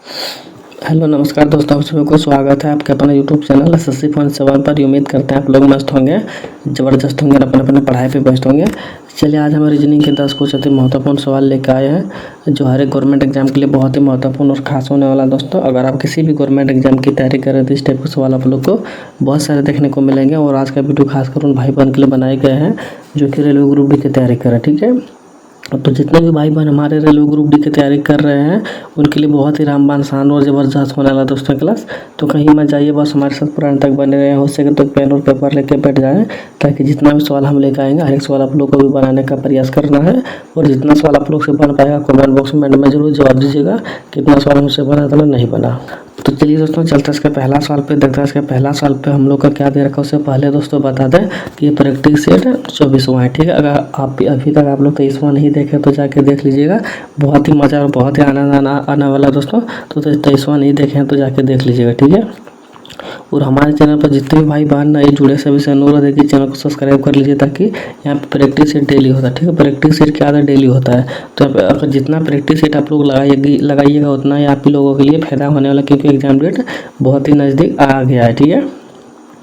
Hello नमस्कार दोस्तों, आप सभी को स्वागत है आपके अपने यूट्यूब चैनल SSC.7 पर। उम्मीद करते हैं आप लोग मस्त होंगे, ज़बरदस्त होंगे और अपने अपने पढ़ाई पे व्यस्त होंगे। चलिए आज हम रीजनिंग के 10 कुछ अति महत्वपूर्ण सवाल लेकर आए हैं जो हर एक गवर्नमेंट एग्जाम के लिए बहुत ही महत्वपूर्ण और खास होने वाला। दोस्तों अगर आप किसी भी गवर्नमेंट एग्जाम की तैयारी कर रहे हैं तो इस टाइप के सवाल आप लोग को बहुत सारे देखने को मिलेंगे। और आज का वीडियो खासकर उन भाई बहन के लिए बनाए गए हैं जो कि रेलवे ग्रुप डी की तैयारी कर रहे हैं। ठीक है, तो जितने भी भाई बहन हमारे रेलवे ग्रुप डी की तैयारी कर रहे हैं उनके लिए बहुत ही रामबाण शान और ज़बरदस्त होने वाला दोस्तों क्लास। तो कहीं मत जाइए, बस हमारे साथ पुराने तक बने रहे। हो सके तो पेन और पेपर लेके बैठ जाएं ताकि जितना भी सवाल हम लेकर आएंगे हर एक सवाल आप लोग को भी बनाने का प्रयास करना है। और जितना सवाल आप लोग से बन पाएगा कमेंट बॉक्स में जरूर जवाब दीजिएगा कितना सवाल हमसे बना था नहीं बना। तो चलिए दोस्तों चलते हैं इसके पहला सवाल पे, देखते हैं इसके पहला सवाल पे हम लोग का क्या दे रखा है। उससे पहले दोस्तों बता दें कि ये प्रैक्टिस सेट 24वां है। ठीक है, अगर आप अभी तक आप लोग 23वां नहीं देखे तो जाके देख लीजिएगा, बहुत ही मज़ा और बहुत ही आनंद आने वाला दोस्तों। तो 23वां नहीं देखे हैं तो जाके देख लीजिएगा। ठीक है, और हमारे चैनल पर जितने भी भाई बहन नए जुड़े सभी से अनुरोध है कि चैनल को सब्सक्राइब कर लीजिए ताकि यहाँ पे प्रैक्टिस सेट डेली होता है। ठीक है, प्रैक्टिस सेट क्या है, डेली होता है। तो अगर जितना प्रैक्टिस सेट आप लोग लगाइएगा उतना ही आप ही लोगों के लिए फायदा होने वाला, क्योंकि एग्जाम डेट बहुत ही नज़दीक आ गया है। ठीक है,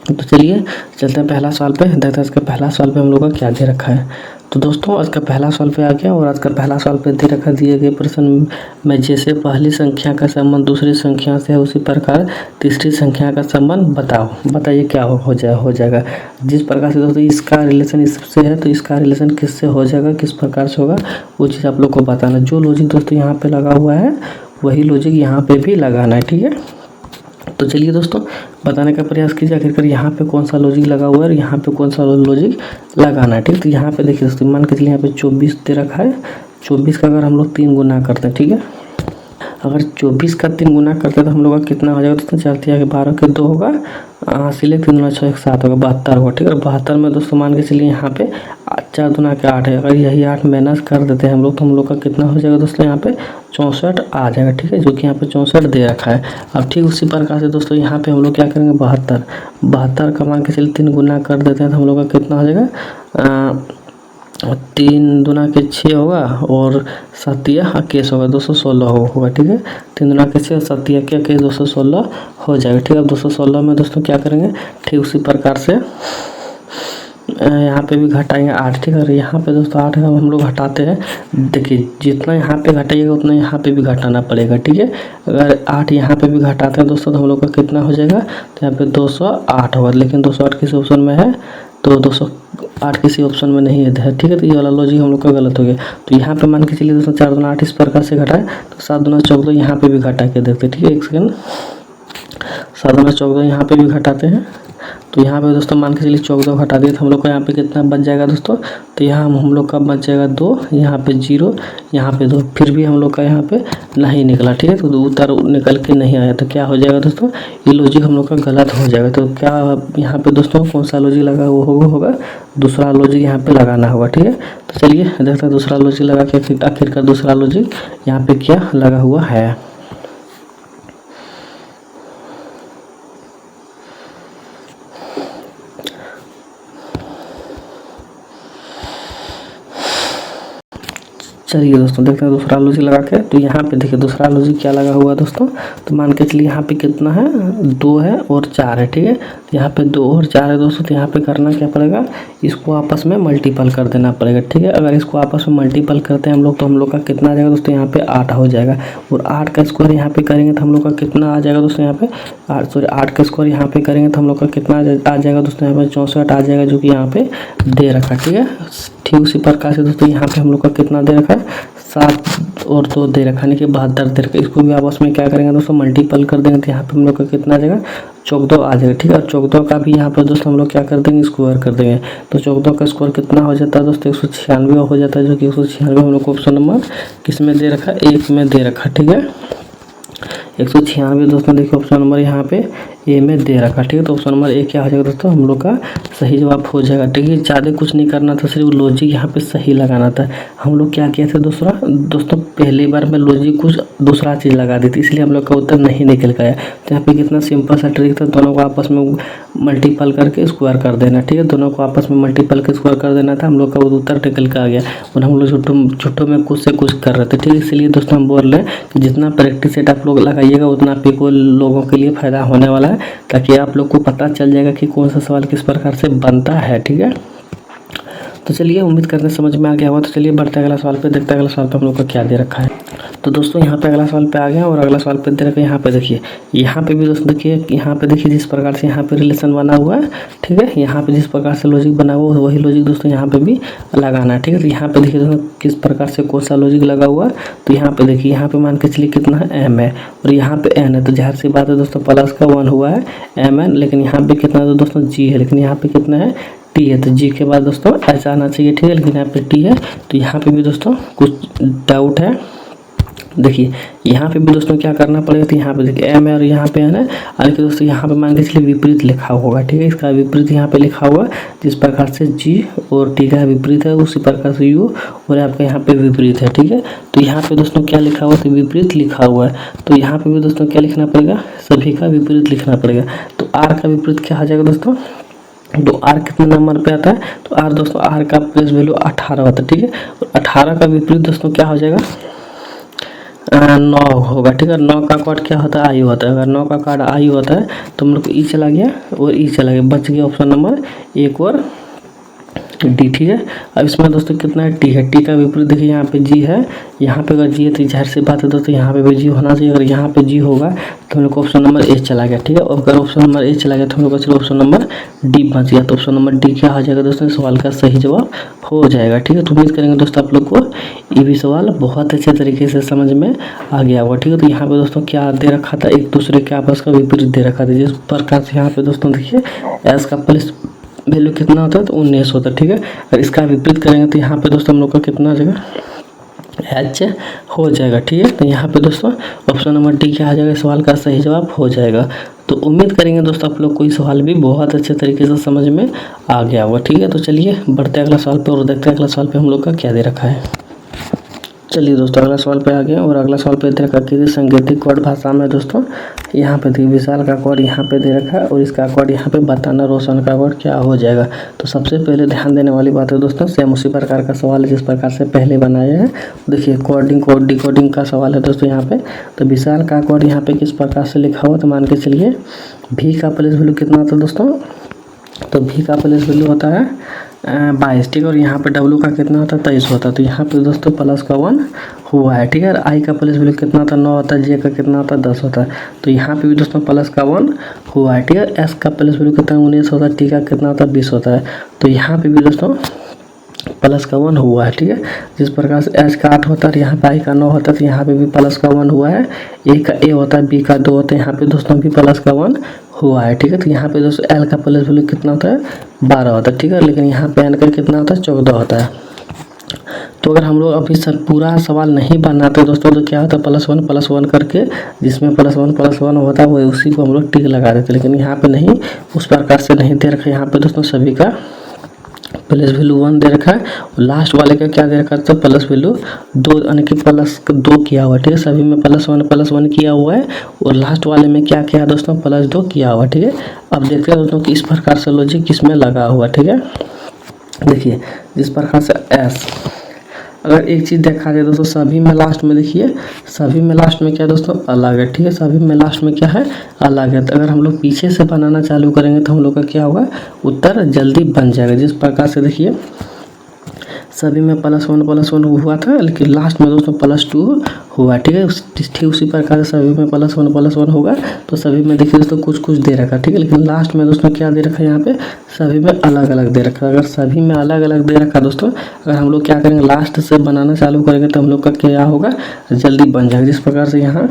तो चलिए चलते हैं पहला सवाल पे, देखते हैं इसका पहला सवाल पे हम लोग का क्या दे रखा है। तो दोस्तों आज का पहला सवाल पे आ गया और आज का पहला सवाल पे दे रखा दिए गए प्रश्न में जैसे पहली संख्या का संबंध दूसरी संख्या से है उसी प्रकार तीसरी संख्या का संबंध बताओ। बताइए क्या हो जाएगा। जिस प्रकार से दोस्तों इसका रिलेशन इससे है तो इसका रिलेशन किससे हो जाएगा, किस प्रकार से होगा वो चीज़ आप लोग को बताना। जो लॉजिक दोस्तों यहाँ पे लगा हुआ है वही लॉजिक यहाँ पे भी लगाना है। ठीक है, तो चलिए दोस्तों बताने का प्रयास कीजिए आखिरकार यहाँ पे कौन सा लॉजिक लगा हुआ है और यहाँ पे कौन सा लॉजिक लगाना है। ठीक, तो यहाँ पे देखिए दोस्तों मान के चलिए यहाँ पे 24 दे रखा है। 24 का अगर हम लोग 3 गुना करते हैं, ठीक है, अगर 24 का 3 गुना करते हैं तो हम लोग का कितना हो जाएगा दोस्तों, 4 3 12 के 2 होगा, सिले 3 दूना 6 7 होगा, 72 होगा। ठीक है, और 72 में दोस्तों मान के चलिए यहाँ पे 4 दूना के 8 है। अगर यही 8 माइनस कर देते हैं हम लोग तो हम लोग का कितना हो जाएगा दोस्तों, यहाँ पे 64 आ जाएगा। ठीक है, जो कि यहाँ पे 64 दे रखा है। अब ठीक उसी प्रकार से दोस्तों यहाँ पे हम लोग क्या करेंगे, 72 का मान के चलिए 3 गुना कर देते हैं तो हम लोग का कितना हो जाएगा, 3 दूना के 6 होगा और 7 या 21 होगा, 216 होगा। ठीक है, 3 दूना के 6 7 या 21 216 हो जाएगा। ठीक है, अब 216 में दोस्तों क्या करेंगे, ठीक उसी प्रकार से यहाँ पे भी घटाएंगे 8। ठीक है, और यहाँ पे दोस्तों 8 का हम लोग घटाते हैं, देखिए जितना यहाँ पे घटाइएगा उतना यहाँ पे भी घटाना पड़ेगा। ठीक है, अगर 8 यहाँ पे भी घटाते हैं दोस्तों तो हम लोग का कितना हो जाएगा, तो यहाँ पे 208 होगा। लेकिन 208 किसी ऑप्शन में है तो 208 किसी ऑप्शन में नहीं है। ठीक है, तो ये वाला लॉजिक हम लोग का गलत हो गया। तो यहाँ पे मान के चलिए दोस्तों 4 दूना 8 इस प्रकार से घटाए तो 7 दूना 14 यहाँ पे भी घटा के देखते हैं। ठीक है, एक सेकेंड, 7 दूना 14 यहाँ पे भी घटाते हैं। तो यहाँ पे दोस्तों मान के चलिए 14 घटा दिए तो हम लोग का यहाँ पे कितना बच जाएगा दोस्तों, तो यहाँ हम लोग का बच जाएगा 2, यहाँ पे 0, यहाँ पे 2, फिर भी हम लोग का यहाँ पे नहीं निकला। ठीक है, तो उत्तर निकल के नहीं आया तो क्या हो जाएगा दोस्तों, ये लॉजिक हम लोग का गलत हो जाएगा। तो क्या यहाँ पे दोस्तों कौन सा लॉजिक लगा वो होगा, दूसरा लॉजिक यहाँ पे लगाना होगा। ठीक है, तो चलिए देखते हैं दूसरा लॉजिक लगा के आखिरकार दूसरा लॉजिक यहाँ पे क्या लगा हुआ है। चलिए दोस्तों देखते हैं दूसरा लॉजिक लगा के। तो यहाँ पे देखिए दूसरा लॉजिक क्या लगा हुआ है दोस्तों, तो मान के चलिए यहाँ पे कितना है, 2 है और 4 है। ठीक है, तो यहाँ पे 2 और 4 है दोस्तों, तो यहाँ पे करना क्या पड़ेगा, इसको आपस में मल्टीपल कर देना पड़ेगा। ठीक है, अगर इसको आपस में मल्टीपल करते हैं हम लोग तो हम लोग का कितना आ जाएगा दोस्तों, यहाँ पे 8 हो जाएगा। और 8 का स्क्वायर यहाँ पे करेंगे तो हम लोग का कितना आ जाएगा दोस्तों, यहाँ पे 8 का स्क्वायर यहाँ पे करेंगे तो हम लोग का कितना आ जाएगा दोस्तों, यहाँ पे 64 आ जाएगा, जो कि यहाँ पे दे रखा। ठीक है, ठीक उसी प्रकार से दोस्तों यहाँ पे हम लोग का कितना दे रखा है, 7 और 2 दे रखा है कि 72 दे रखा। इसको भी आपस में क्या करेंगे दोस्तों, मल्टीपल कर देंगे तो यहाँ पे हम लोग का कितना आ जाएगा, 14 आ जाएगा। ठीक है, और 14 का भी यहाँ पर दोस्तों हम लोग क्या कर देंगे, स्क्वायर कर देंगे। तो 14 का स्क्वायर कितना हो जाता है दोस्तों, 196 हो जाता है, जो कि 196 हम लोग को ऑप्शन नंबर किस में दे रखा है, 1 में दे रखा। ठीक है, 196 दोस्तों देखिए ऑप्शन नंबर यहाँ पे ए में दे रखा, ठीक है। तो ऑप्शन नंबर ए क्या हो जाएगा दोस्तों, हम लोग का सही जवाब हो जाएगा, ठीक है। ज़्यादा कुछ नहीं करना था, सिर्फ लॉजिक यहाँ पे सही लगाना था। हम लोग क्या किया था दोस्तों पहली बार में लॉजिक कुछ दूसरा चीज़ लगा दी थी, इसलिए हम लोग का उत्तर नहीं निकल गया। तो यहाँ पे कितना सिंपल सा ट्रिक था, दोनों को आपस में मल्टीपल करके स्क्वायर कर देना, ठीक है। दोनों को आपस में मल्टीपल के स्क्वायर कर देना था, हम लोग का उत्तर निकल के आ गया। और हम लोग छुट्टों में कुछ से कुछ कर रहे थे, ठीक है। इसलिए दोस्तों हम बोल रहे हैं कि जितना प्रैक्टिस सेट आप लोग लगाइएगा उतना आप को लोगों के लिए फ़ायदा होने वाला है, ताकि आप लोग को पता चल जाएगा कि कौन सा सवाल किस प्रकार से बनता है, ठीक है। तो चलिए, उम्मीद करते हैं समझ में आ गया होगा। तो चलिए बढ़ते हैं अगला सवाल पे, देखते हैं अगला सवाल पे हम लोग का क्या दे रखा है। तो दोस्तों यहाँ पे अगला सवाल पे आ गया, और अगला सवाल पे दे रखा है यहाँ पे देखिए। यहाँ पे भी दोस्तों देखिए, यहाँ पे देखिए जिस प्रकार से यहाँ पे रिलेशन बना हुआ है, ठीक है। यहाँ पे जिस प्रकार से लॉजिक बना हुआ है वही लॉजिक दोस्तों यहाँ पे भी लगाना है, ठीक है। तो यहाँ पे देखिए दोस्तों किस प्रकार से कौन सा लॉजिक लगा हुआ है। तो यहाँ पे देखिए, यहाँ पे मान के चलिए कितना है, एम है, और यहाँ पे एन है। तो जाहिर सी बात है दोस्तों प्लस का 1 हुआ है एम एन, लेकिन यहाँ पे कितना है दोस्तों जी है, लेकिन यहाँ पे कितना है टी है। तो जी के बाद दोस्तों ऐसा आना चाहिए, ठीक है, लेकिन यहाँ पे टी है। तो यहाँ पे भी दोस्तों कुछ डाउट है। देखिए यहाँ पे भी दोस्तों क्या करना पड़ेगा, तो यहाँ पे देखिए एम है और यहाँ पे है ना, हालांकि दोस्तों यहाँ पे मान के चलिए विपरीत लिखा होगा, ठीक है। इसका विपरीत यहाँ पे लिखा हुआ, जिस प्रकार से जी और टी का विपरीत है उसी प्रकार से यू और आपका यहाँ पे विपरीत है, ठीक है। तो यहाँ पे दोस्तों क्या लिखा हुआ, तो विपरीत लिखा हुआ है। तो यहाँ पे भी दोस्तों क्या लिखना पड़ेगा, सभी का विपरीत लिखना पड़ेगा। तो आर का विपरीत क्या आ जाएगा दोस्तों, तो आर कितने नंबर पे आता है, तो आर दोस्तों आर का प्लेस वैल्यू 18 होता है, ठीक है। और 18 का विपरीत दोस्तों क्या हो जाएगा, 9 होगा, ठीक है। 9 का कार्ड क्या होता है, आई होता है। अगर 9 का कार्ड आई होता है तो हम लोग को ई चला गया और ई चला गया, बच गया ऑप्शन नंबर 1 और डी, ठीक है। अब इसमें दोस्तों कितना है, टी है। टी का विपरीत देखिए यहाँ पे जी है, यहाँ पे अगर जी है तो जाहिर सी बात है दोस्तों यहाँ पे भी जी होना चाहिए। अगर यहाँ पे जी होगा तो हम लोग को ऑप्शन नंबर ए चला गया, ठीक है। और अगर ऑप्शन नंबर ए चला गया तो हम लोग का ऑप्शन नंबर डी बच गया। तो ऑप्शन नंबर डी क्या हो जाएगा दोस्तों, सवाल का सही जवाब हो जाएगा, ठीक है। तो उम्मीद करेंगे दोस्तों आप लोग को ये भी सवाल बहुत अच्छे तरीके से समझ में आ गया होगा, ठीक है। तो यहाँ पे दोस्तों क्या दे रखा था, एक दूसरे के आपस का विपरीत दे रखा था, जिस प्रकार से यहाँ पे दोस्तों देखिए एस का प्लस वैल्यू कितना होता है, तो 19 होता है, ठीक है। अगर इसका विपरीत करेंगे तो यहाँ पे दोस्तों हम लोग का कितना हो जाएगा, एच हो जाएगा, ठीक है। तो यहाँ पे दोस्तों ऑप्शन नंबर डी क्या आ जाएगा, सवाल का सही जवाब हो जाएगा। तो उम्मीद करेंगे दोस्तों आप लोग को ये सवाल भी बहुत अच्छे तरीके से समझ में आ गया होगा, ठीक है। तो चलिए बढ़ते हैं अगला सवाल पे और देखते हैं अगला सवाल पे हम लोग का क्या दे रखा है। चलिए दोस्तों अगला सवाल पे आ गया, और अगला सवाल पे दे रखा है सांकेतिक कोड भाषा में दोस्तों। यहाँ पे देखिए विशाल का कोड यहाँ पे दे रखा है, और इसका कोड यहाँ पे बताना रोशन का कोड क्या हो जाएगा। तो सबसे पहले ध्यान देने वाली बात है दोस्तों, सेम उसी प्रकार का सवाल है जिस प्रकार से पहले बनाया है। देखिए कोड डिकोडिंग का सवाल है दोस्तों यहाँ पे। तो विशाल का कोड यहाँ पे किस प्रकार से लिखा हुआ, तो मान के चलिए भी का प्लेस वैल्यू कितना होता है दोस्तों, तो भी का प्लेस वैल्यू होता है 22, ठीक है। और यहाँ पे डब्ल्यू का कितना होता है 23 होता है। तो यहाँ पे दोस्तों प्लस का 1 हुआ है, ठीक है। आई का प्लस वैल्यू कितना होता है 9 होता है, जे का कितना होता है 10 होता है। तो यहाँ पे भी दोस्तों प्लस का 1 हुआ है, ठीक है। एस का प्लस वैल्यू कितना 19 होता है, टी का कितना होता है 20 होता है। तो यहाँ पे भी दोस्तों प्लस का 1 हुआ है, ठीक है। जिस प्रकार से एच का 8 होता है, यहाँ पे आई का 9 होता है, तो यहाँ पे भी प्लस का 1 हुआ है। ए का ए होता है, बी का 2 होता है, यहाँ पे दोस्तों भी प्लस का 1 हुआ है, ठीक है। तो यहाँ पे दोस्तों एल का प्लस वैल्यू कितना होता है 12 होता है, ठीक है। लेकिन यहाँ पे एन का कितना होता है 14 होता है। तो अगर हम लोग अभी सर पूरा सवाल नहीं बनाते दोस्तों तो क्या होता है प्लस वन करके, जिसमें प्लस वन होता है वो उसी को हम लोग टिक लगा देते। लेकिन यहाँ पे नहीं, उस प्रकार से नहीं दे रखा। यहाँ पे दोस्तों सभी का प्लस वैल्यू 1 दे रखा है, और लास्ट वाले का क्या दे रखा है, तो प्लस वैल्यू 2 यानी कि प्लस 2 किया हुआ है, ठीक है। सभी में प्लस वन किया हुआ है, और लास्ट वाले में क्या किया दोस्तों, प्लस 2 किया हुआ है, ठीक है। अब देखते हैं दोस्तों कि इस प्रकार से लॉजिक किसमें लगा हुआ, ठीक है। देखिए जिस प्रकार से एस, अगर एक चीज़ देखा जाए दोस्तों सभी में लास्ट में देखिए, सभी में लास्ट में क्या है दोस्तों अलग है, ठीक है। सभी में लास्ट में क्या है अलग है। तो अगर हम लोग पीछे से बनाना चालू करेंगे तो हम लोग का क्या होगा, उत्तर जल्दी बन जाएगा। जिस प्रकार से देखिए सभी में प्लस वन हुआ था, लेकिन लास्ट में दोस्तों +2 हुआ, ठीक है। ठीक उसी प्रकार से सभी में प्लस वन होगा, तो सभी में देखिए दोस्तों कुछ दे रखा, ठीक है। लेकिन लास्ट में दोस्तों क्या दे रखा है, यहाँ पे सभी में अलग अलग दे रखा। अगर सभी में अलग अलग दे रखा दोस्तों, अगर हम लोग क्या करेंगे लास्ट से बनाना चालू करेंगे तो हम लोग का क्या होगा, जल्दी बन जाएगा। जिस प्रकार से यहाँ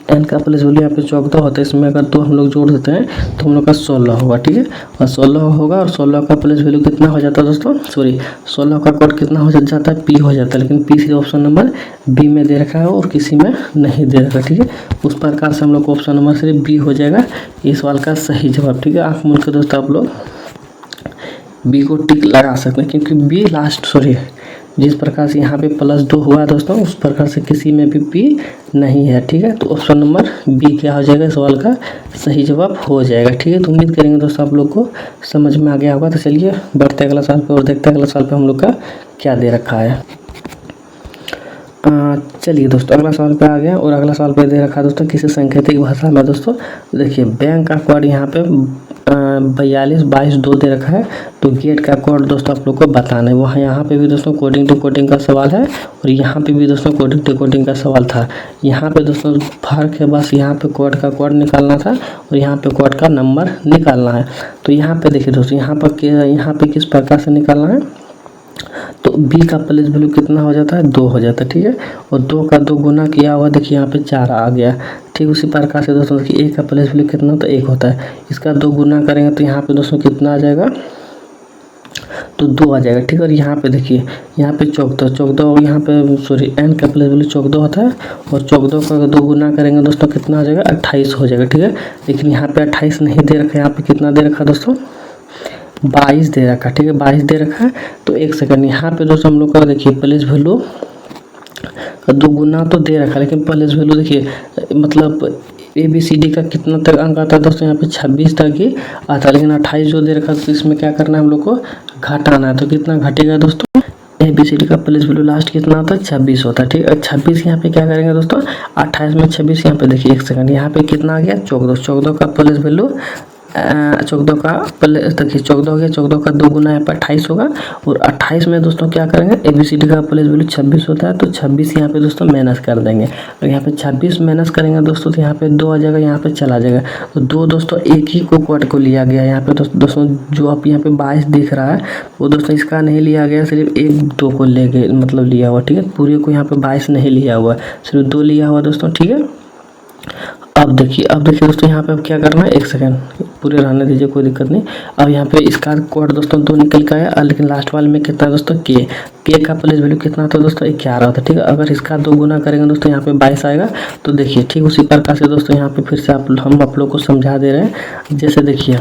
n का प्लेस वैल्यू यहाँ पे 14 होता है, इसमें अगर 2 हम लोग जोड़ देते हैं तो हम लोग का 16 होगा, ठीक है। और 16 होगा और 16 का प्लेस वैल्यू कितना हो जाता है दोस्तों, सॉरी 16 का कोड कितना हो जाता है, p हो जाता है, लेकिन p से ऑप्शन नंबर b में दे रखा है और किसी में नहीं दे रखा, ठीक है। उस प्रकार से हम लोग को ऑप्शन नंबर सिर्फ b हो जाएगा इस सवाल का सही जवाब, ठीक है। आँख मूंद के दोस्तों आप लोग बी को टिक लगा सकते हैं, क्योंकि बी लास्ट, सॉरी जिस प्रकार से यहाँ पे +2 हुआ दोस्तों उस प्रकार से किसी में भी बी नहीं है, ठीक है। तो ऑप्शन नंबर बी क्या हो जाएगा सवाल का सही जवाब हो जाएगा, ठीक है। तो उम्मीद करेंगे दोस्तों आप लोग को समझ में आ गया होगा। तो चलिए बढ़ते अगला सवाल पे और देखते हैं अगला सवाल पे हम लोग का क्या दे रखा है। चलिए दोस्तों अगला सवाल पे आ गया और अगला सवाल पे दे रखा है दोस्तों किसी सांकेतिक भाषा में। दोस्तों देखिए बैंक का कोड यहाँ पे 4222 दे रखा है, तो गेट का कोड दोस्तों आप लोग को बताना है। वहाँ यहाँ पे भी दोस्तों कोडिंग टू कोडिंग का सवाल है और यहाँ पे भी दोस्तों कोडिंग टू कोडिंग का सवाल था। यहाँ पे दोस्तों फर्क है बस, यहाँ पे कोड का कोड निकालना था और यहाँ पे कोड का नंबर निकालना है। तो यहाँ पे देखिए दोस्तों यहाँ पे किस प्रकार से निकालना है, तो b का प्लेस वैल्यू कितना हो जाता है, 2 हो जाता है, ठीक है। और 2 का 2 गुना किया हुआ देखिए यहाँ पे 4 आ गया, ठीक। उसी प्रकार से दोस्तों देखिए a का प्लेस वैल्यू कितना होता है, 1 होता है, इसका 2 गुना करेंगे तो यहाँ पे दोस्तों कितना आ जाएगा, तो 2 आ जाएगा, ठीक है। और यहाँ पे देखिए यहाँ पे 14 यहाँ पे सॉरी n का प्लेस वैल्यू 14 होता है और 14 का 2 गुना करेंगे दोस्तों कितना आ जाएगा, 28 हो जाएगा, ठीक है। लेकिन यहाँ पे 28 नहीं दे रखा है, यहाँ पे कितना दे रखा है दोस्तों, 22 दे रखा है, ठीक है। 22 दे रखा है। तो एक सेकंड यहाँ पे दोस्तों हम लोग का देखिए प्लेस वैल्यू का 2 गुना तो दे रखा है, लेकिन प्लेस वैल्यू देखिए मतलब ABCD का कितना तक अंक आता है दोस्तों, यहाँ पे 26 तक ही आता है, लेकिन 28 जो दे रखा है तो इसमें क्या करना है हम लोग को घटाना है। तो कितना घटेगा दोस्तों, ABCD का प्लेस वैल्यू लास्ट कितना होता है, 26 होता है, ठीक है। 26 यहाँ पे क्या करेंगे दोस्तों, 28 में 26 यहाँ पे देखिए एक सेकंड यहाँ पे कितना आ गया, 14 का प्लेस वैल्यू 14 का प्लेस देखिए 14 हो गया, 14 का 2 गुना यहाँ पे 28 होगा और 28 में दोस्तों क्या करेंगे, ABCD का प्लेस वैल्यू 26 होता है, तो 26 यहाँ पे दोस्तों माइनस कर देंगे और यहाँ पे 26 माइनस करेंगे दोस्तों तो यहाँ पे 2 आ जाएगा, यहाँ पे चला जाएगा। तो 2 दोस्तों एक ही को कोड को लिया गया यहाँ पे दोस्तों जो आप यहाँ पे 22 दिख रहा है वो दोस्तों इसका नहीं लिया गया, सिर्फ 1-2 को ले गए मतलब लिया हुआ, ठीक है। पूरे को यहाँ पे 22 नहीं लिया हुआ, सिर्फ 2 लिया हुआ दोस्तों, ठीक है। अब देखिए दोस्तों यहाँ पे अब क्या करना है, एक सेकंड पूरे रहने दीजिए कोई दिक्कत नहीं। अब यहाँ पे इसका कोड दोस्तों 2 निकल के आया, लेकिन लास्ट वाले में कितना दोस्तों के का प्लेस वैल्यू कितना था दोस्तों, 11 होता है, ठीक है। अगर इसका 2 गुना करेंगे दोस्तों यहाँ पे 22 आएगा। तो देखिए ठीक उसी प्रकार से दोस्तों यहाँ पे फिर से हम आप लोग को समझा दे रहे हैं। जैसे देखिए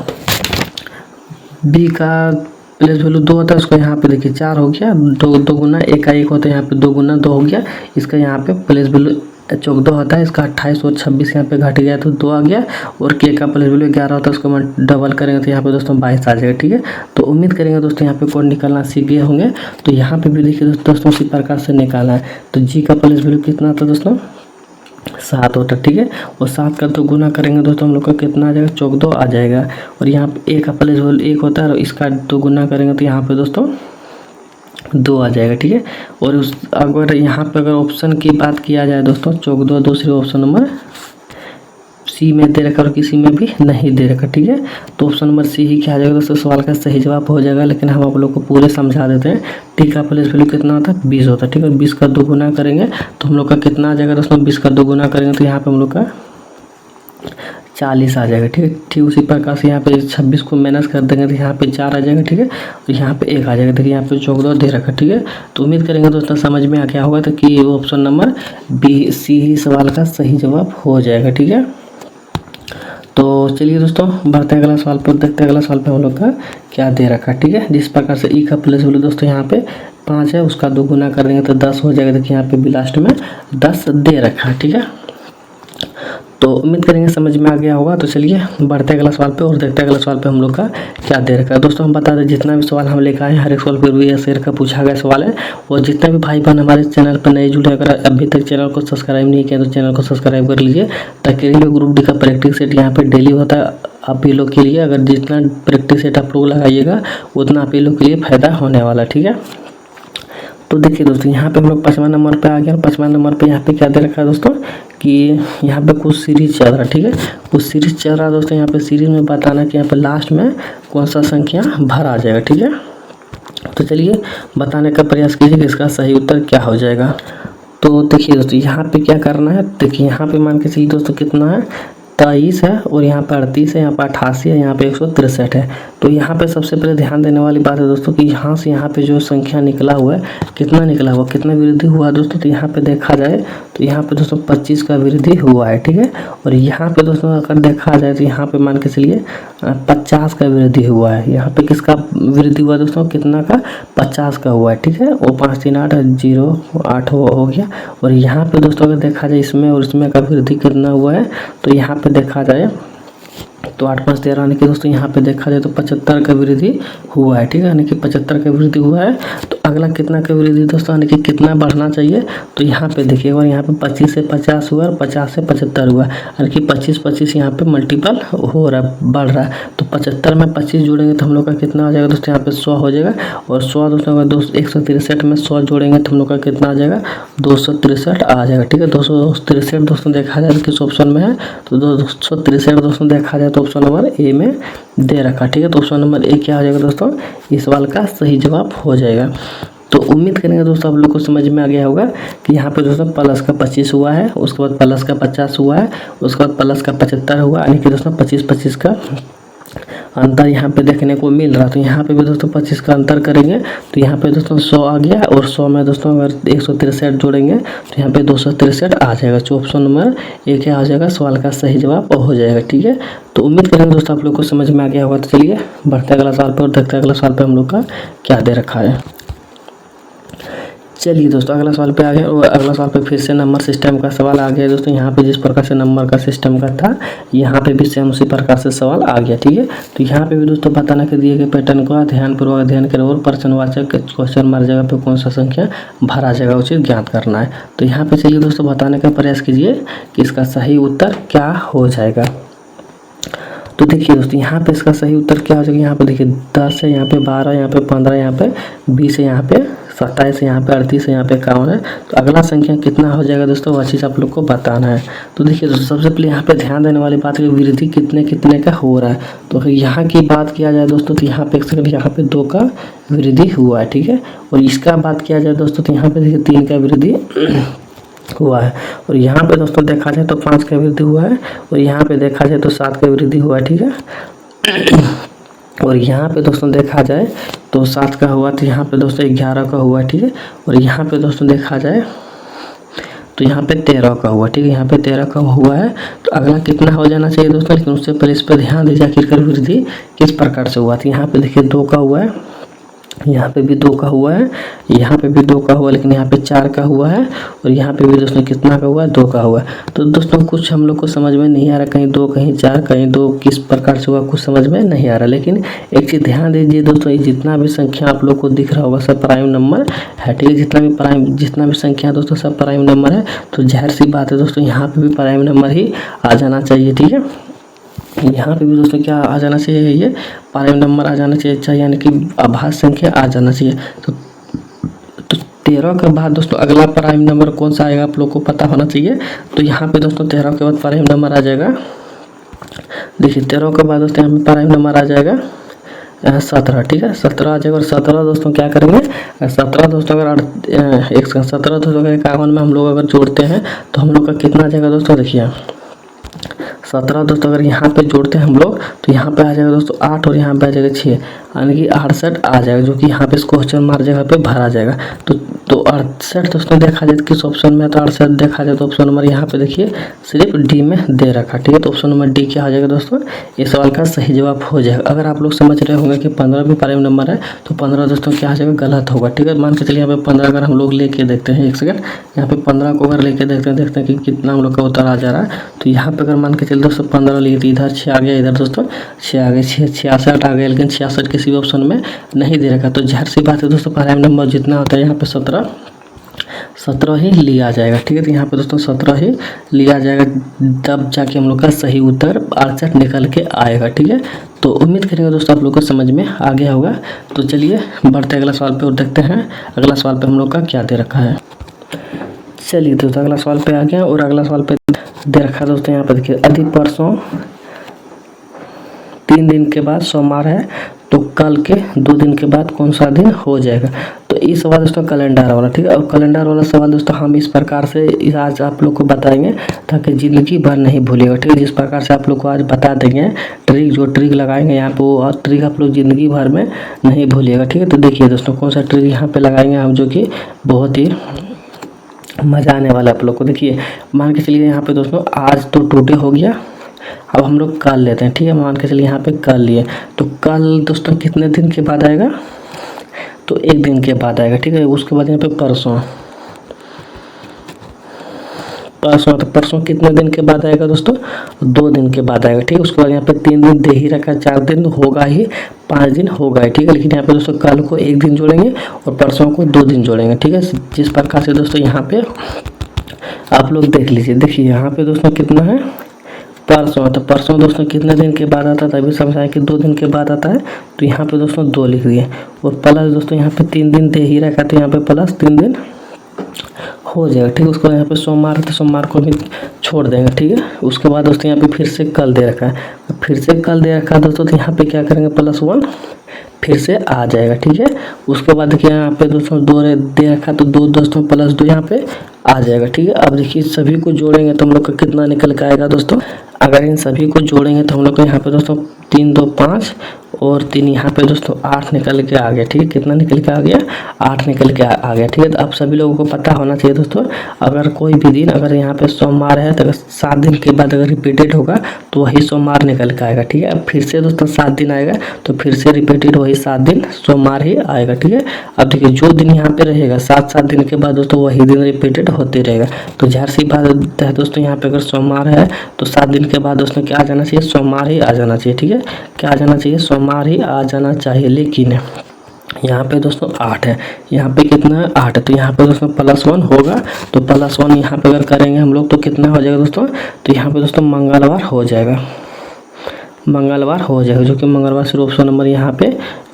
बी का प्लेस वैल्यू 2 होता है, उसको यहाँ पे देखिए 4 हो गया, 2 गुना 1 का 1 होता है, यहाँ पे 2 गुना 2 हो गया। इसका यहाँ पे प्लेस वैल्यू 14 होता है, इसका 28 और 26 यहाँ पे घट गया तो 2 आ गया और के का प्लेस वैल्यू 11 होता है, उसको हम डबल करेंगे तो यहाँ पे दोस्तों 22 आ जाएगा, ठीक है। तो उम्मीद करेंगे दोस्तों यहाँ पे कोड निकालना सीख गए होंगे। तो यहाँ पे भी देखिए दोस्तों उसी प्रकार से निकालना है। तो जी का प्लेस वैल्यू कितना था दोस्तों, 7 होता है, ठीक है। और 7 का 2 गुना करेंगे दोस्तों हम लोग का कितना आ जाएगा, 14 आ जाएगा। और यहाँ पे a का प्लेस वैल्यू 1 होता है और इसका 2 गुना करेंगे तो यहाँ पे दोस्तों 2 आ जाएगा, ठीक है। और उस अगर यहाँ पे अगर ऑप्शन की बात किया जाए दोस्तों 14 दूसरे ऑप्शन नंबर सी में दे रखा और किसी में भी नहीं दे रखा, ठीक है। तो ऑप्शन नंबर सी ही क्या आ जाएगा दोस्तों, सवाल का सही जवाब हो जाएगा। लेकिन हम आप लोग को पूरे समझा देते हैं। टी का प्लेस वैल्यू कितना होता है, 20 होता है, ठीक है। 20 का 2 गुना करेंगे तो हम लोग का कितना आ जाएगा दोस्तों, 20 का 2 गुना करेंगे तो यहाँ पे हम लोग का 40 आ जाएगा, ठीक है। ठीक उसी प्रकार से यहाँ पे 26 को माइनस कर देंगे तो यहाँ पे 4 आ जाएगा, ठीक है। और यहाँ पे 1 आ जाएगा, देखिए यहाँ पे 14 दे रखा, ठीक है। तो उम्मीद करेंगे दोस्तों समझ में आ गया होगा, तो कि ऑप्शन नंबर बी सी ही सवाल का सही जवाब हो जाएगा, ठीक है। तो चलिए दोस्तों बढ़ते हैं अगला सवाल पर, देखते हैं अगला सवाल पे हम लोग का क्या दे रखा है, ठीक है। जिस प्रकार से ई का प्लेस वैल्यू दोस्तों यहाँ पे 5 है, उसका 2 गुना कर देंगे तो 10 हो जाएगा। देखिए यहाँ पे भी लास्ट में 10 दे रखा है, ठीक है। तो उम्मीद करेंगे समझ में आ गया होगा। तो चलिए बढ़ते हैं अगला सवाल पे और देखते हैं अगला सवाल पे हम लोग का क्या दे रखा है। दोस्तों हम बता दें जितना भी सवाल हम लेकर आए हैं हर एक सवाल पर भी शेयर का पूछा गया सवाल है। और जितने भी भाई बहन हमारे चैनल पर नए जुड़े, अगर अभी तक चैनल को सब्सक्राइब नहीं किया तो चैनल को सब्सक्राइब कर लीजिए, ताकि ग्रुप डी का प्रैक्टिस सेट यहाँ पे डेली होता है आप ही लोग के लिए। अगर जितना प्रैक्टिस सेट आप लोग लगाइएगा उतना आप ही लोग के लिए फ़ायदा होने वाला, ठीक है। तो देखिए दोस्तों यहाँ पे हम लोग 5वां नंबर पे आ गया। 5वां नंबर पे यहाँ पे क्या दे रखा है दोस्तों कि यहाँ पे कुछ सीरीज चल रहा है, ठीक है। कुछ सीरीज चल रहा है दोस्तों, यहाँ पे सीरीज में बताना कि यहाँ पे लास्ट में कौन सा संख्या भर आ जाएगा, ठीक है। तो चलिए बताने का प्रयास कीजिए कि इसका सही उत्तर क्या हो जाएगा। तो देखिए दोस्तों यहाँ पे क्या करना है, देखिए यहाँ पे मान के चलिए दोस्तों कितना है 23 है, और यहाँ पे 38 है, यहाँ पे 88 है, यहाँ पे 163 है। तो यहाँ पे सबसे पहले ध्यान देने वाली बात है दोस्तों कि यहाँ से यहाँ पे जो संख्या निकला हुआ है, कितना निकला हुआ, कितना वृद्धि हुआ दोस्तों, तो यहाँ पे देखा जाए तो यहाँ पे दोस्तों 25 का वृद्धि हुआ है, ठीक है। और यहाँ पे दोस्तों अगर देखा जाए तो यहाँ पे मान के चलिए 50 का वृद्धि हुआ है। यहाँ पे किसका वृद्धि हुआ दोस्तों, कितना का, 50 का हुआ है, ठीक है। और 5 3 8 0 8 हो गया। और यहाँ पे दोस्तों अगर देखा जाए इसमें और इसमें का वृद्धि कितना हुआ है, तो यहाँ पे देखा जाए तो 8 5 13 यानी कि दोस्तों यहाँ पे देखा जाए तो 75 का वृद्धि हुआ है, ठीक है, यानी कि 75 का वृद्धि हुआ है। तो अगला कितना का वृद्धि दोस्तों, यानी कि कितना बढ़ना चाहिए, तो यहाँ पे देखिए और यहाँ पे 25 से 50 हुआ और 50 से 75 हुआ, यानी कि 25 25 यहाँ पे मल्टीपल हो रहा है, बढ़ रहा है। तो 75 में 25 जोड़ेंगे तो हम लोग का कितना आ जाएगा दोस्तों, यहाँ पे 100 हो जाएगा। और 100 दोस्तों अगर 163 में 100 जोड़ेंगे तो हम लोग का कितना आ जाएगा, 263 आ जाएगा, ठीक है। 263 दोस्तों देखा जाए किस ऑप्शन में है, तो 263 दोस्तों देखा जाए तो ऑप्शन नंबर ए में दे रखा, ठीक है। तो ऑप्शन नंबर ए क्या हो जाएगा दोस्तों, इस सवाल का सही जवाब हो जाएगा। तो उम्मीद करेंगे दोस्तों आप लोग को समझ में आ गया होगा कि यहाँ पे दोस्तों प्लस का 25 हुआ है, उसके बाद प्लस का 50 हुआ है, उसके बाद प्लस का 75 हुआ, यानी कि दोस्तों 25 25 का अंतर यहाँ पे देखने को मिल रहा। तो यहाँ पे भी दोस्तों 25 का अंतर करेंगे तो यहाँ पे दोस्तों 100 आ गया, और 100 में दोस्तों अगर 163 जोड़ेंगे तो यहाँ पे 263 आ जाएगा। तो ऑप्शन नंबर ए क्या आ जाएगा, सवाल का सही जवाब हो जाएगा, ठीक है। तो उम्मीद करेंगे दोस्तों आप लोग को समझ में आ गया होगा। तो चलिए बढ़ते अगला सवाल पर और देखते हैं अगला सवाल पर हम लोग का क्या दे रखा है। चलिए दोस्तों अगला सवाल पे आ गया, और अगला सवाल पे फिर से नंबर सिस्टम का सवाल आ गया दोस्तों। यहाँ पे जिस प्रकार से नंबर का सिस्टम का था, यहाँ पे भी सेम उसी प्रकार से सवाल आ गया, ठीक है। तो यहाँ पे भी दोस्तों बताना कि दिए गए पैटर्न को ध्यानपूर्वक अध्ययन करें और प्रश्नवाचक क्वेश्चन मार्क जगह पे कौन सा संख्या भरा जाएगा उचित ज्ञात करना है। तो यहाँ पे चलिए दोस्तों बताने का प्रयास कीजिए कि इसका सही उत्तर क्या हो जाएगा। तो देखिए दोस्तों यहाँ पे इसका सही उत्तर क्या हो जाएगा, यहाँ पे देखिए 10 है, यहाँ पे 12, यहाँ पे 15, यहाँ पे 20 है, यहाँ पे 27 है, यहाँ पे 38 है, यहाँ पे 51 है। तो अगला संख्या कितना हो जाएगा दोस्तों, वह चीज़ आप लोग को बताना है। तो देखिए दोस्तों सबसे पहले यहाँ पे ध्यान देने वाली बात है कि वृद्धि कितने कितने का हो रहा है। तो अगर यहाँ की बात किया जाए दोस्तों तो यहाँ पे एक सेकंड, यहाँ पे 2 का वृद्धि हुआ है, ठीक है। और इसका बात किया जाए दोस्तों तो यहाँ पे देखिए 3 का वृद्धि हुआ है। और यहाँ पे दोस्तों देखा जाए तो 5 का वृद्धि हुआ है, और यहाँ पे देखा जाए तो 7 का वृद्धि हुआ है, ठीक है। और यहाँ पे दोस्तों देखा जाए तो 7 का हुआ, तो यहाँ पे दोस्तों 11 का हुआ, ठीक है। और यहाँ पे दोस्तों देखा जाए तो यहाँ पे 13 का हुआ, ठीक है, यहाँ पे 13 का हुआ है। तो अगला कितना हो जाना चाहिए दोस्तों, लेकिन उससे पहले इस पर ध्यान दीजिए आखिरकार वृद्धि किस प्रकार से हुआ। तो यहाँ पे देखिए 2 का हुआ है, यहाँ पे भी 2 का हुआ है, यहाँ पे भी 2 का हुआ, लेकिन यहाँ पे 4 का हुआ है। और यहाँ पे भी दोस्तों कितना का हुआ है, 2 का हुआ है। तो दोस्तों कुछ हम लोग को समझ में नहीं आ रहा, कहीं 2 कहीं 4 कहीं 2 किस प्रकार से हुआ, कुछ समझ में नहीं आ रहा। लेकिन एक चीज़ ध्यान दीजिए दोस्तों, ये जितना भी संख्या आप लोग को दिख रहा होगा सब प्राइम नंबर है, ठीक है। जितना भी संख्या है दोस्तों सब प्राइम नंबर है। तो जाहिर सी बात है दोस्तों यहाँ पे भी प्राइम नंबर ही आ जाना चाहिए, ठीक है। यहाँ पे भी दोस्तों क्या आ जाना चाहिए, ये प्राइम नंबर आ जाना चाहिए, यानी कि अभाज्य संख्या आ जाना चाहिए। तो 13 के बाद दोस्तों अगला प्राइम नंबर कौन सा आएगा आप लोग को पता होना चाहिए। तो यहाँ पे दोस्तों 13 के बाद प्राइम नंबर आ जाएगा, देखिए 13 के बाद दोस्तों यहाँ पे प्राइम नंबर आ जाएगा 17, ठीक है, 17 आ जाएगा। और 17 दोस्तों क्या करेंगे, 17 दोस्तों अगर 17 दोस्तों अगर 51 में हम लोग अगर जोड़ते हैं तो हम लोग का कितना आ जाएगा दोस्तों, देखिए 17 दोस्तों अगर यहाँ पे जोड़ते हैं हम लोग तो यहाँ पे आ जाएगा दोस्तों 8, और यहाँ पे आ जाएगा 6, यानी कि 68 आ जाएगा, जो कि यहाँ पे इसको क्वेश्चन मार्क जगह पे भरा जाएगा। तो 68 दोस्तों देखा जाए किस ऑप्शन में, तो 68 देखा जाए तो ऑप्शन नंबर यहाँ पे देखिए सिर्फ डी में दे रखा, ठीक है। तो ऑप्शन नंबर डी क्या हो जाएगा दोस्तों, इस सवाल का सही जवाब हो जाएगा। अगर आप लोग समझ रहे होंगे कि 15 भी प्राइम नंबर है तो 15 दोस्तों क्या हो जाएगा, गलत होगा, ठीक है। मान के चलिए यहाँ पे 15 अगर हम लोग लेके देखते हैं, एक सेकंड, यहाँ पे 15 को अगर लेके देखते हैं कि कितना हम लोग का उत्तर आ जा रहा है। तो यहाँ पे अगर मान के चलिए दोस्तों 15 लिए तो इधर 6 आ गया, इधर दोस्तों 6 आ गए, 66 आ गया, लेकिन 66 किसी भी ऑप्शन में नहीं दे रखा। तो जाहिर सी बात है दोस्तों प्राइम नंबर जितना होता है यहाँ पे 17 ही लिया जाएगा, ठीक है। तो यहाँ पे दोस्तों 17 ही लिया जाएगा, तब जाके हम लोग का सही उत्तर 68 निकल के आएगा, ठीक है। तो उम्मीद करेंगे दोस्तों आप लोग को समझ में आ गया होगा। तो चलिए बढ़ते अगला सवाल पे और देखते हैं अगला सवाल पे हम लोग का क्या दे रखा है। चलिए दोस्तों अगला सवाल पे आ गया, और अगला सवाल पे दे रखा है दोस्तों यहाँ पे देखिए, अधि परसों 3 दिन के बाद सोमवार है तो कल के 2 दिन के बाद कौन सा दिन हो जाएगा। तो ये सवाल दोस्तों कैलेंडर वाला, ठीक है। और कैलेंडर वाला सवाल दोस्तों हम इस प्रकार से आज आप लोग को बताएंगे ताकि ज़िंदगी भर नहीं भूलिएगा, ठीक है। जिस प्रकार से आप लोग को आज बता देंगे ट्रिक, जो ट्रिक लगाएंगे यहाँ पे वो ट्रिक आप लोग ज़िंदगी भर में नहीं भूलिएगा, ठीक है। तो देखिए दोस्तों कौन सा ट्रिक यहाँ पे लगाएंगे हम, जो कि बहुत ही मज़ा आने वाला है आप लोग को। देखिए मान के चलिए यहाँ पे दोस्तों आज तो टुडे हो गया, अब हम लोग कल लेते हैं, ठीक है। मान के चलिए यहाँ पे कल लिए, तो कल दोस्तों कितने दिन के बाद आएगा, तो 1 दिन के बाद आएगा, ठीक है। उसके बाद यहाँ पे परसों, तो परसों कितने दिन के बाद आएगा दोस्तों, 2 दिन के बाद आएगा, ठीक है। उसके बाद यहाँ पे 3 दिन दे ही रखा, 4 दिन होगा ही, 5 दिन होगा ही, ठीक है। लेकिन यहाँ पे दोस्तों कल को 1 दिन जोड़ेंगे और परसों को 2 दिन जोड़ेंगे, ठीक है। जिस प्रकार से दोस्तों यहाँ पे आप लोग देख लीजिए, देखिए यहाँ पे दोस्तों कितना है, परसों। तो परसों दोस्तों कितने दिन के बाद आता है, तभी समझाएं कि 2 दिन के बाद आता है। तो यहाँ पे दोस्तों 2 लिख दिए और प्लस दोस्तों यहाँ पे 3 दिन दे ही रखा, तो यहाँ पे प्लस 3 दिन हो जाएगा, ठीक है। उसको यहाँ पे सोमवार, तो सोमवार को भी छोड़ देंगे, ठीक है। उसके बाद दोस्तों यहाँ पे फिर से कल दे रखा है, फिर से कल दे रखा है दोस्तों, तो यहाँ पे क्या करेंगे +1 फिर से आ जाएगा, ठीक है। उसके बाद देखिए यहाँ पे दोस्तों 2 दे रखा, तो 2 दोस्तों +2 यहाँ पे आ जाएगा, ठीक है। अब देखिए सभी को जोड़ेंगे तो हम लोग का कितना निकल के आएगा दोस्तों, अगर इन सभी को जोड़ेंगे तो हम लोग को यहाँ पे दोस्तों 3 2 5 और 3 यहाँ पे दोस्तों 8 निकल के आ गया, ठीक है। कितना निकल के आ गया, 8 निकल के आ गया, ठीक है। तो आप सभी लोगों को पता होना चाहिए दोस्तों, अगर कोई भी दिन अगर यहाँ पे सोमवार है तो अगर 7 दिन के बाद अगर रिपीटेड होगा तो वही सोमवार निकल के आएगा, ठीक है। अब फिर से दोस्तों 7 दिन आएगा तो फिर से रिपीटेड वही 7 दिन सोमवार ही आएगा, ठीक है। अब देखिए जो दिन यहाँ पे रहेगा 7 दिन के बाद दोस्तों वही दिन रिपीटेड होते रहेगा। तो ज़ाहिर सी बात है दोस्तों, यहाँ पे अगर सोमवार है तो 7 दिन के बाद दोस्तों क्या आ जाना चाहिए, सोमवार ही आ जाना चाहिए, ठीक है। क्या आ जाना चाहिए, सोमवार ही आ जाना चाहिए। लेकिन यहाँ पे दोस्तों 8 है, यहाँ पे कितना है 8 है, तो यहाँ पे दोस्तों +1 होगा, तो +1 यहाँ पे अगर करेंगे हम लोग तो कितना हो जाएगा दोस्तों, तो यहाँ पे दोस्तों मंगलवार हो जाएगा, मंगलवार हो जाएगा, जो कि मंगलवार सिर्फ ऑप्शन नंबर यहाँ पे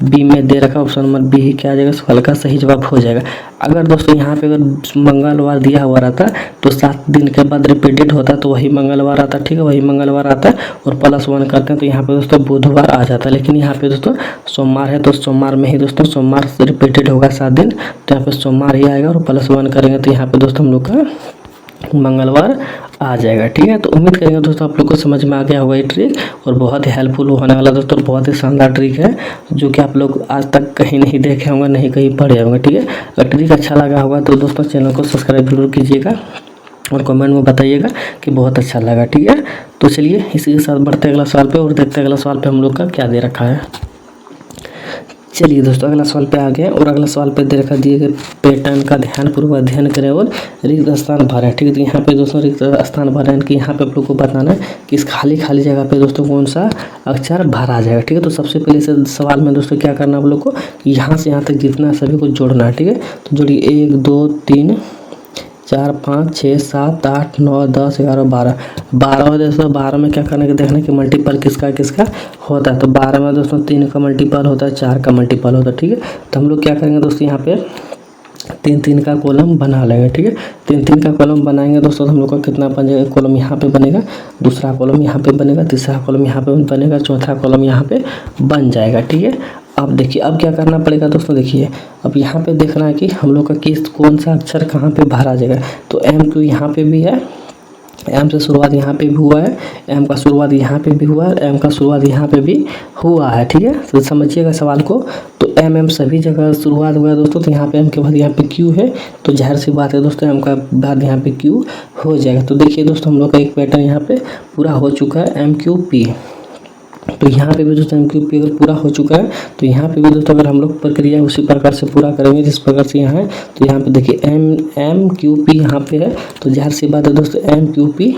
बी में दे रखा, ऑप्शन नंबर बी ही क्या आ जाएगा, सवाल का सही जवाब हो जाएगा। अगर दोस्तों यहाँ पे अगर मंगलवार दिया हुआ रहता तो 7 दिन के बाद रिपीटेड होता तो वही मंगलवार आता, ठीक है, वही मंगलवार आता और +1 करते हैं तो यहाँ पे दोस्तों बुधवार आ जाता। लेकिन यहाँ पे दोस्तों सोमवार है तो सोमवार में ही दोस्तों सोमवार से रिपीटेड होगा 7 दिन, तो यहाँ पे सोमवार ही आएगा और +1 करेंगे तो यहाँ पे दोस्तों हम लोग का मंगलवार आ जाएगा, ठीक है। तो उम्मीद करेंगे दोस्तों आप लोग को समझ में आ गया होगा ये ट्रिक, और बहुत ही हेल्पफुल होने वाला दोस्तों, बहुत ही शानदार ट्रिक है जो कि आप लोग आज तक कहीं नहीं देखे होंगे, नहीं कहीं पढ़े होंगे, ठीक है। अगर ट्रिक अच्छा लगा होगा तो दोस्तों चैनल को सब्सक्राइब जरूर कीजिएगा और कमेंट में बताइएगा कि बहुत अच्छा लगा, ठीक है। तो चलिए इसी के साथ बढ़ते अगला सवाल पे और देखते अगला सवाल पे हम लोग का क्या दे रखा है। चलिए दोस्तों अगला सवाल पे आ गए और अगला सवाल पे दे रखा दिए गए पैटर्न का ध्यानपूर्वक अध्ययन करें और रिक्त स्थान भरें, ठीक है। तो यहाँ पे दोस्तों रिक्त स्थान भरें कि यहाँ पे आप लोग को बताना है कि इस खाली जगह पे दोस्तों कौन सा अक्षर भरा जाएगा, ठीक है। तो सबसे पहले से सवाल में दोस्तों क्या करना है आप लोग को, यहाँ से यहाँ तक जितना सभी को जोड़ना है, ठीक है। तो जोड़िए 1 2 3 4 5 6 7 8 9 10 11 12 दोस्तों 12 में क्या करने के देखने कि मल्टीपल किसका किसका होता है। तो 12 में दोस्तों 3 का मल्टीपल होता है, 4 का मल्टीपल होता है, ठीक है। तो हम लोग क्या करेंगे दोस्तों यहाँ पे 3 का कॉलम बना लेंगे, ठीक है। 3 का कॉलम बनाएंगे दोस्तों तो हम लोग का कितना बन जाएगा, कॉलम यहाँ पे बनेगा, दूसरा कॉलम यहाँ पे बनेगा, तीसरा कॉलम यहाँ पे बनेगा, चौथा कॉलम यहाँ पे बन जाएगा, ठीक है। अब देखिए अब क्या करना पड़ेगा दोस्तों, देखिए अब यहाँ पे देखना है कि हम लोग का कौन सा अक्षर कहाँ पे भरा जाएगा। तो MQ यहाँ पे भी है, M से शुरुआत यहाँ पे भी हुआ है, M का शुरुआत यहाँ पे भी हुआ है, M का शुरुआत यहाँ पे भी हुआ है, ठीक है। तो समझिएगा सवाल को, तो M सभी जगह शुरुआत हुआ है दोस्तों, तो यहाँ पे M के बाद यहाँ पे Q है, तो जाहिर सी बात है दोस्तों M का बाद यहाँ पे Q हो जाएगा। तो देखिए दोस्तों हम लोग का एक पैटर्न यहाँ पे पूरा हो चुका है MQP, तो यहाँ पे भी दोस्तों MQP अगर पूरा हो चुका है तो यहाँ पे भी दोस्तों अगर हम लोग प्रक्रिया उसी प्रकार से पूरा करेंगे जिस प्रकार से यहाँ है, तो यहाँ पे देखिए MQP यहाँ पे है, तो जाहिर सी बात है दोस्तों MQP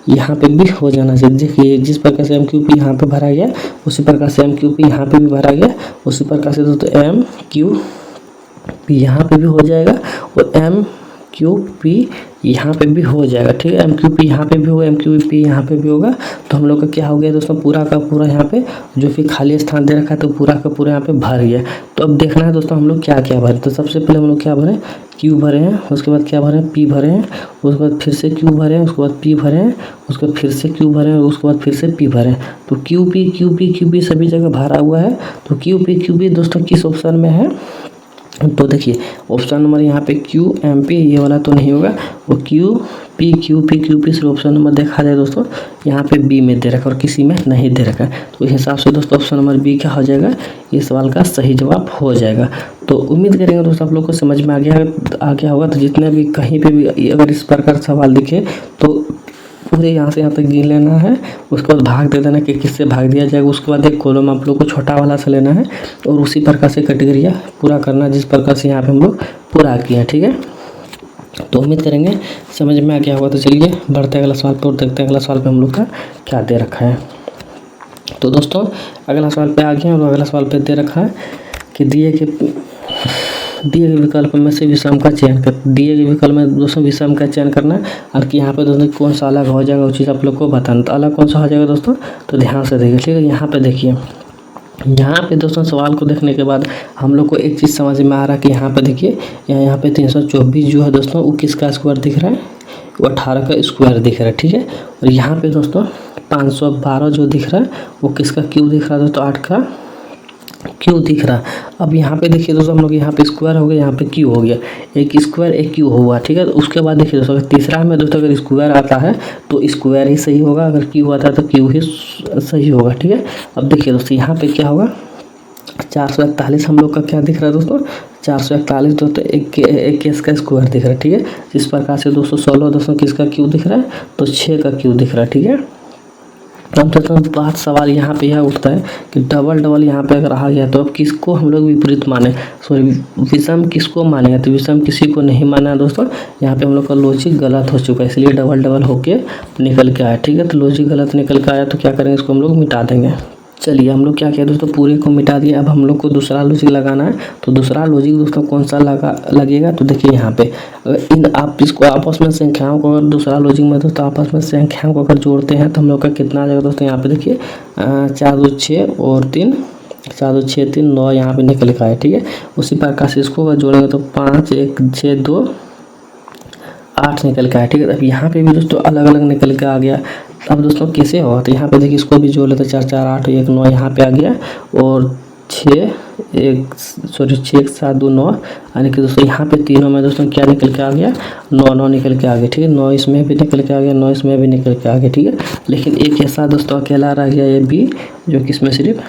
यहाँ पे भी हो जाना चाहिए। देखिए जिस प्रकार से MQP यहाँ पे भरा गया उसी प्रकार से MQP यहाँ पे भी भरा गया, उसी प्रकार से दोस्तों MQP यहाँ पे भी हो जाएगा और MQP यहाँ पे भी हो जाएगा, ठीक है। MQP यहाँ पे भी होगा, MQP यहाँ पे भी होगा, तो हम लोग का क्या हो गया दोस्तों पूरा का पूरा यहाँ पे जो भी खाली स्थान दे रखा है तो पूरा का पूरा यहाँ पे भर गया। तो अब देखना है दोस्तों हम लोग क्या क्या भरे। तो सबसे पहले हम लोग क्या भरे क्यू भरे हैं, उसके बाद क्या भरे हैं, पी भरे हैं, उसके बाद फिर से क्यू भरे हैं, उसके बाद पी भरे हैं, उसके बाद फिर से क्यू भरे हैं, उसके बाद फिर से पी भरे हैं। तो क्यू पी सभी जगह भरा हुआ है। तो क्यू पी दोस्तों किस ऑप्शन में है, तो देखिए ऑप्शन नंबर यहाँ पे क्यू एम पी ये वाला तो नहीं होगा, वो क्यू पी सिर्फ ऑप्शन नंबर देखा जाए दोस्तों यहाँ पे बी में दे रखा और किसी में नहीं दे रखा है। तो इस हिसाब से दोस्तों ऑप्शन नंबर बी क्या हो जाएगा, इस सवाल का सही जवाब हो जाएगा। तो उम्मीद करेंगे दोस्तों आप लोग को समझ में आ गया होगा। तो जितने भी कहीं पे भी अगर इस प्रकार सवाल दिखे तो पूरे यहाँ से यहाँ तक गिन लेना है, उसके बाद भाग दे देना कि किससे भाग दिया जाएगा। उसके बाद एक कॉलम आप लोग को छोटा वाला से लेना है और उसी प्रकार से कैटेगरिया पूरा करना जिस प्रकार से यहाँ पे हम लोग पूरा किए हैं, ठीक है। तो उम्मीद करेंगे समझ में आ गया होगा। तो चलिए बढ़ते हैं अगला सवाल पर और देखते हैं अगला सवाल पे हम लोग का क्या दे रखा है। तो दोस्तों अगला सवाल पे आ गए और अगला सवाल पे दे रखा है कि दिए गए विकल्प में से विषम का चयन कर, दिए गए विकल्प में दोस्तों विषम का चयन करना है और कि यहाँ पे दोस्तों कौन सा अलग हो जाएगा वो चीज़ आप लोग को बताना। तो अलग कौन सा हो जाएगा दोस्तों, तो ध्यान से देखिए, ठीक है। यहाँ पे देखिए, यहाँ पे दोस्तों सवाल को देखने के बाद हम लोग को एक चीज़ समझ में आ रहा है कि यहाँ पे देखिए यहाँ पे 324 जो है दोस्तों वो किसका स्क्वायर दिख रहा है, वो 18 का स्क्वायर दिख रहा है, ठीक है। और यहाँ पे दोस्तों 512 जो दिख रहा है वो किसका क्यू दिख रहा है दोस्तों, 8 का क्यू दिख रहा। अब यहाँ पे देखिए दोस्तों हम लोग यहाँ पे स्क्वायर हो गया, यहाँ पे क्यू हो गया, एक स्क्वायर एक क्यू हुआ, ठीक है। तो उसके बाद देखिए दोस्तों तीसरा में दोस्तों अगर स्क्वायर आता है तो स्क्वायर ही सही होगा, अगर क्यू आता है तो क्यू ही सही होगा, ठीक है। अब देखिए दोस्तों यहाँ पे क्या होगा, 441 हम लोग का क्या दिख रहा है दोस्तों, 441 दोस्तों एक केस का स्क्वायर दिख रहा है, ठीक है। जिस प्रकार से दोस्तों 16 दोस्तों किसका क्यू दिख रहा है, तो 6 का क्यू दिख रहा है, ठीक है। अब दोस्तों बात सवाल यहाँ पे यह उठता है कि डबल यहाँ पे अगर आ गया तो अब किसको हम लोग विपरीत माने, सॉरी विषम किसको मानेंगे, तो विषम किसी को नहीं माना है दोस्तों। यहाँ पे हम लोग का लॉजिक गलत हो चुका है, इसलिए डबल होके निकल के आया, ठीक है। तो लॉजिक गलत निकल के आया तो क्या करेंगे, इसको हम लोग मिटा देंगे। चलिए हम लोग क्या किया दोस्तों, पूरे को मिटा दिया। अब हम लोग को दूसरा लॉजिक लगाना है। तो दूसरा लॉजिक दोस्तों कौन सा लगेगा, तो देखिए यहाँ पे अगर आप इसको आपस में संख्याओं को अगर दूसरा लॉजिक में दोस्तों आपस में संख्याओं को अगर जोड़ते हैं तो हम लोग का कितना आ जाएगा दोस्तों, यहाँ पे देखिए 4 2 6 और 3, 4 2 6 3 9 यहाँ पे निकल का है, ठीक है। उसी प्रकार से इसको अगर जोड़ेंगे तो 5 1 6 2 8 निकल का है, ठीक है। अब यहाँ पे भी दोस्तों अलग अलग निकल के आ गया। अब दोस्तों कैसे होगा, तो यहाँ पे देखिए इसको भी जोड़ लेते 4 4 8 1 9 यहाँ पे आ गया और 6 1 7 2 9 यानी कि दोस्तों यहाँ पे तीनों में दोस्तों क्या निकल के आ गया, 9 निकल के आ गया, ठीक है। 9 इसमें भी निकल के आ गया, 9 इसमें भी निकल के आ गया, ठीक है। लेकिन एक ऐसा दोस्तों अकेला रह गया ये बी जो कि इसमें सिर्फ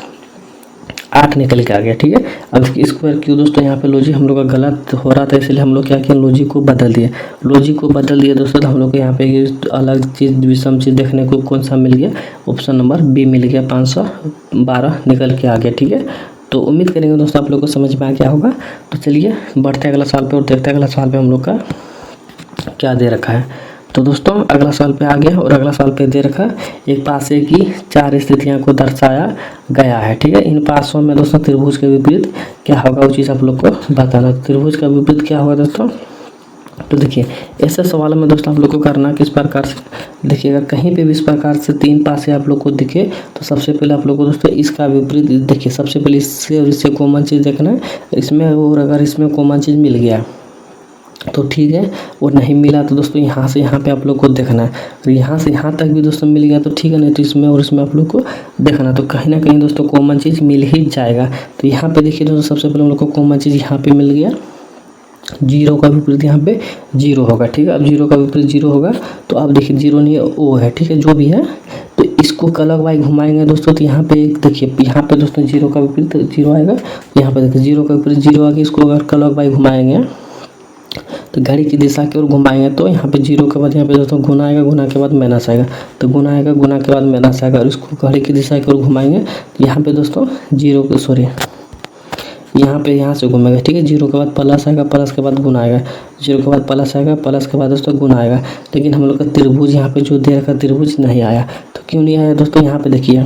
8 निकल के आ गया, ठीक है। अब स्क्वायर क्यू दोस्तों यहाँ पे लॉजिक हम लोग का गलत हो रहा था, इसलिए हम लोग क्या किया, लॉजिक को बदल दिए दोस्तों। तो हम लोग को यहाँ पे अलग चीज़ विषम चीज़ देखने को कौन सा मिल गया, ऑप्शन नंबर बी मिल गया, 512 निकल के आ गया, ठीक है। तो उम्मीद करेंगे दोस्तों आप लोग को समझ में आ गया होगा। तो चलिए बढ़ते हैं अगला सवाल पे और देखते हैं अगला सवाल पे हम लोग का क्या दे रखा है। तो दोस्तों अगला सवाल पे आ गया और अगला सवाल पे दे रखा एक पासे की 4 स्थितियां को दर्शाया गया है, ठीक है। इन पासों में दोस्तों त्रिभुज के विपरीत क्या होगा वो चीज़ आप लोग को बताना। त्रिभुज का विपरीत क्या होगा दोस्तों, तो देखिए ऐसे सवालों में दोस्तों आप लोग को करना किस प्रकार से, देखिए अगर कहीं पे भी इस प्रकार से 3 पासे आप लोग को दिखे तो सबसे पहले आप लोग को दोस्तों इसका विपरीत देखिए, सबसे पहले इससे और इससे कॉमन चीज़ देखना है इसमें, और अगर इसमें कॉमन चीज़ मिल गया तो ठीक है, और नहीं मिला तो दोस्तों यहाँ से यहाँ पे आप लोग को देखना है, और यहाँ से यहाँ तक भी दोस्तों मिल गया तो ठीक है, नहीं तो इसमें और इसमें आप लोग को देखना। तो कहीं ना कहीं दोस्तों कॉमन चीज़ मिल ही जाएगा। तो यहाँ पे देखिए दोस्तों सबसे पहले हम लोग को कॉमन चीज़ यहाँ पे मिल गया, जीरो का विपरीत यहाँ पे जीरो होगा, ठीक है। अब जीरो का विपरीत जीरो होगा तो अब देखिए जीरो नहीं है ओ है, ठीक है, जो भी है। तो इसको क्लॉकवाइज घुमाएंगे दोस्तों, तो यहाँ पे एक देखिए यहाँ पे दोस्तों जीरो का विपरीत जीरो आएगा, यहाँ पे देखिए जीरो का विपरीत जीरो आगे, इसको अगर क्लॉकवाइज घुमाएंगे तो घड़ी की दिशा की ओर घुमाएंगे तो यहाँ पे जीरो के बाद यहाँ पे दोस्तों गुना आएगा, गुना के बाद माइनस आएगा, तो गुना आएगा, गुना के बाद माइनस आएगा, और इसको घड़ी की दिशा की ओर घुमाएंगे तो यहाँ पे दोस्तों जीरो के सॉरी यहाँ पे यहाँ से घूमेगा, ठीक है। जीरो के बाद प्लस आएगा, प्लस के बाद गुना आएगा, जीरो के बाद प्लस आएगा, प्लस के बाद दोस्तों गुना आएगा। लेकिन हम लोग का त्रिभुज यहाँ पे जो दे रखा त्रिभुज नहीं आया, तो क्यों नहीं आया दोस्तों, यहाँ पे देखिए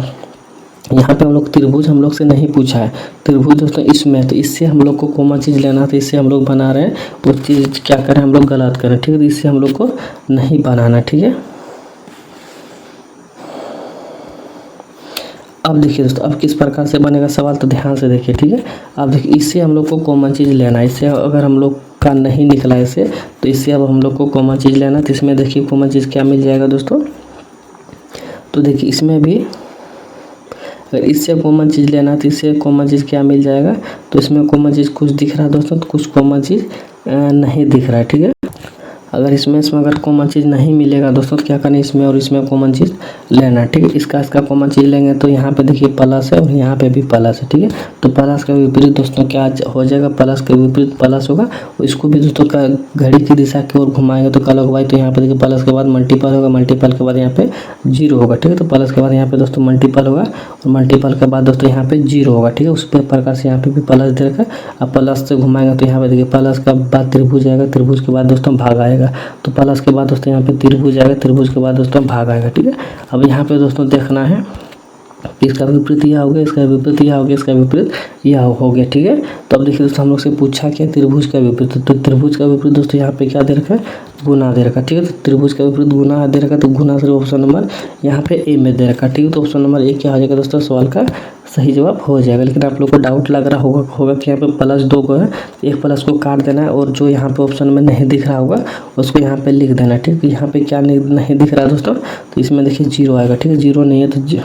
यहाँ पे हम लोग त्रिभुज हम लोग से नहीं पूछा है, त्रिभुज दोस्तों इसमें, तो इससे हम लोग को कॉमन चीज़ लेना था, इससे हम लोग बना रहे हैं, वो चीज़ क्या करें हम लोग गलत करें, ठीक है। तो इससे हम लोग को नहीं बनाना, ठीक है। अब देखिए दोस्तों अब किस प्रकार से बनेगा सवाल, तो ध्यान से देखिए, ठीक है। अब देखिए इससे हम लोग को कॉमन चीज़ लेना है, इससे अगर हम लोग का नहीं निकला ऐसे, तो इससे अब हम लोग को कॉमन चीज़ लेना। तो इसमें देखिए कॉमन चीज़ क्या मिल जाएगा दोस्तों। तो देखिए इसमें भी अगर इससे कॉमन चीज़ लेना तो इससे कॉमन चीज़ क्या मिल जाएगा। तो इसमें कॉमन चीज़ कुछ दिख रहा है दोस्तों, तो कुछ कॉमन चीज़ नहीं दिख रहा है, ठीक है। अगर इसमें अगर कॉमन चीज़ नहीं मिलेगा दोस्तों तो क्या करना है, इसमें और इसमें कॉमन चीज़ लेना है, ठीक है। इसका कॉमन चीज़ लेंगे तो यहाँ पे देखिए प्लस है और यहाँ पे भी प्लस है, ठीक है। तो प्लस के विपरीत दोस्तों क्या हो जाएगा, प्लस के विपरीत प्लस होगा। और इसको भी दोस्तों का घड़ी की दिशा की ओर घुमाएंगे तो क्लॉकवाइज, तो यहाँ पे देखिए प्लस के बाद मल्टीपल होगा, मल्टीपल के बाद यहाँ पे 0 होगा, ठीक है। तो प्लस के बाद यहाँ पे दोस्तों मल्टीपल होगा और मल्टीपल के बाद दोस्तों यहाँ पे 0 होगा, ठीक है। उस प्रकार से यहाँ पे भी प्लस दे रखा है। अब प्लस से घुमाएंगे तो यहाँ पे देखिए प्लस का बाद त्रिभुज आएगा, त्रिभुज के बाद दोस्तों भाग आएगा। तो प्लस के बाद दोस्तों यहाँ पे त्रिभुज आएगा, त्रिभुज के बाद दोस्तों भाग आएगा, ठीक है। अब यहाँ पे दोस्तों देखना है कि इसका विपरीत यह हो गया, इसका विपरीत यह हो गया, इसका विपरीत यह हो गया, ठीक है। तो अब देखिए दोस्तों हम लोग से पूछा क्या, त्रिभुज का विपरीत। तो त्रिभुज का विपरीत दोस्तों यहाँ पे क्या दे रखा है, गुना दे रखा, ठीक है। तो त्रिभुज का विपरीत गुना दे रखा, तो गुना सिर्फ ऑप्शन नंबर यहाँ पे ए में दे रखा, ठीक है। तो ऑप्शन नंबर ए क्या हो जाएगा दोस्तों, सवाल का सही जवाब हो जाएगा। लेकिन आप लोग को डाउट लग रहा होगा कि यहाँ पे +2 को है, एक प्लस को काट देना है और जो यहाँ पे ऑप्शन में नहीं दिख रहा होगा उसको यहाँ पे लिख देना, ठीक है। यहाँ पे क्या नहीं दिख रहा दोस्तों, तो इसमें देखिए 0 आएगा, ठीक है। 0 नहीं है तो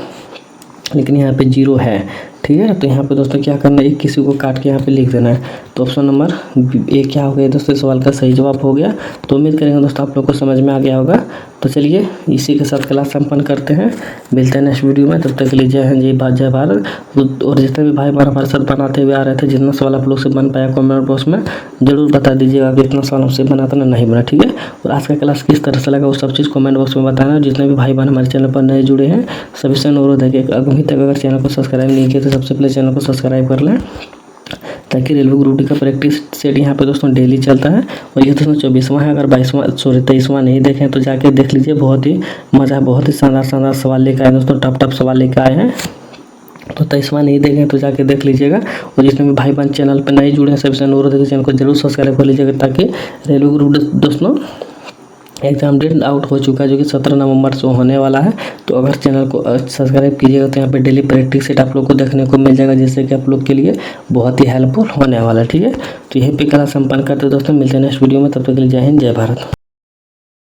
लेकिन यहाँ पे 0 है, ठीक है। तो यहाँ पे दोस्तों क्या करना है, एक किसी को काट के यहाँ पे लिख देना है। तो ऑप्शन नंबर ए क्या हो गया दोस्तों, सवाल का सही जवाब हो गया। तो उम्मीद करेंगे दोस्तों आप लोग को समझ में आ गया होगा। तो चलिए इसी के साथ क्लास संपन्न करते हैं, मिलते हैं नेक्स्ट वीडियो में। तब तक के लिए जय हिंद, जय भारत। और जितने भी भाई हमारे साथ बनाते हुए आ रहे थे, जितना सवाल आप लोग से बन पाया कमेंट बॉक्स में जरूर बता दीजिएगा कि इतना सवाल हमसे बना था ना नहीं बना, ठीक है। और आज का क्लास किस तरह से लगा वो सब चीज़ कमेंट बॉक्स में बताना। जितने भी भाई बहन हमारे चैनल पर नए जुड़े हैं सभी से अनुरोध है कि अभी तक अगर चैनल को सब्सक्राइब नहीं किया तो सबसे पहले चैनल को सब्सक्राइब कर लें, ताकि रेलवे ग्रुप डी का प्रैक्टिस सेट यहाँ पे दोस्तों डेली चलता है। और ये दोस्तों 24वां है, अगर 23वां नहीं देखें तो जाके देख लीजिए। बहुत ही मज़ा, बहुत ही शानदार सवाल लेकर आए दोस्तों, टफ सवाल लेकर आए हैं। तो 23वां नहीं देखें तो जाके देख लीजिएगा। और जितने भी भाई बहन चैनल पर नए जुड़े हैं सबसे अनुरोध है कि चैनल को जरूर सब्सक्राइब कर लीजिएगा, ताकि रेलवे ग्रुप दोस्तों एग्जाम डेट आउट हो चुका है जो कि 17 नवंबर से होने वाला है। तो अगर चैनल को सब्सक्राइब कीजिएगा तो यहाँ पे डेली प्रैक्टिस सेट आप लोग को देखने को मिल जाएगा, जिससे कि आप लोग के लिए बहुत ही हेल्पफुल होने वाला है, ठीक है। तो यहीं पे क्लास संपन्न करते हैं दोस्तों, मिलते हैं नेक्स्ट वीडियो में। तब तक के लिए जय हिंद, जय भारत।